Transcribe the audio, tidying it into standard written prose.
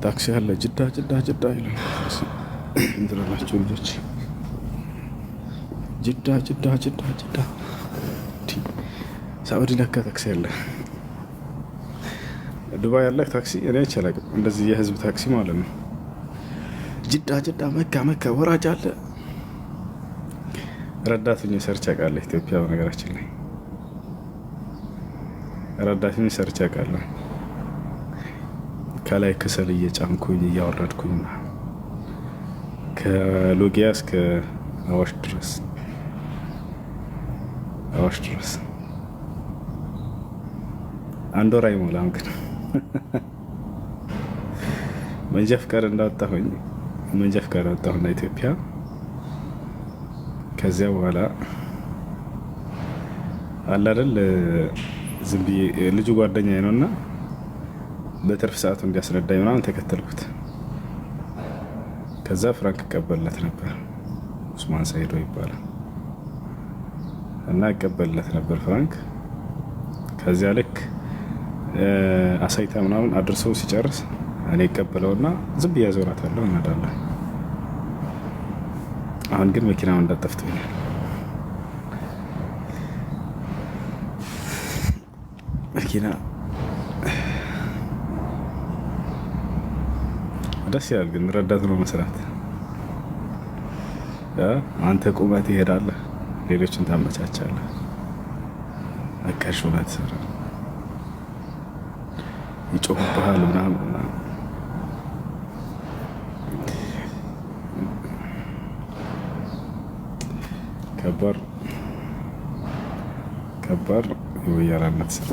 ታክሲ አለ ጅዳ ጅዳ ጅዳ ይላል። እንትን አላቸው ልጆች ጅዳ ጅዳ ጅዳ ጅዳ። ሳዑዲ ለካ ታክሲ አለ። ዱባይ ያለ ታክሲ እኔ አይቻልም። እንደዚህ የህዝብ ታክሲ ማለት ነው። ጅዳ ጅዳ መካ መካ ወራጅ አለ። ረዳቱኝ ሰርች አውቃለሁ። ኢትዮጵያ በነገራችን ላይ ረዳቱኝ ሰርች አውቃለሁ። ከላይ ከሰል እየጫንኩኝ እያወረድኩኝ ከሎጊያ እስከ አዋሽ ድረስ አንድ ወር አይሞላም ግን መንጃ ፍቃድ እንዳወጣሁኝ ኢትዮጵያ። ከዚያ በኋላ አለ አይደል ዝም ብዬ ልጁ ጓደኛዬ ነውና በትርፍ ሰዓቱ እንዲያስረዳኝ ምናምን ተከተልኩት። ከዛ ፍራንክ እቀበልለት ነበር። ኡስማን ሰይዶ ይባላል እና እቀበልለት ነበር ፍራንክ። ከዚያ ልክ አሳይታ ምናምን አድርሰው ሲጨርስ እኔ እቀበለውና ዝም ብዬ አዞራታለሁ፣ እንሄዳለን። አሁን ግን መኪናውን እንዳጠፍቶኛል። መኪና ደስ ይላል፣ ግን ረዳት ነው መስራት። አንተ ቁመት ይሄዳለህ፣ ሌሎችን ታመቻቻለህ። አካሽ ሆናት ሰራ ይጮህብሃል ምናምን ከባድ የወያላነት ስራ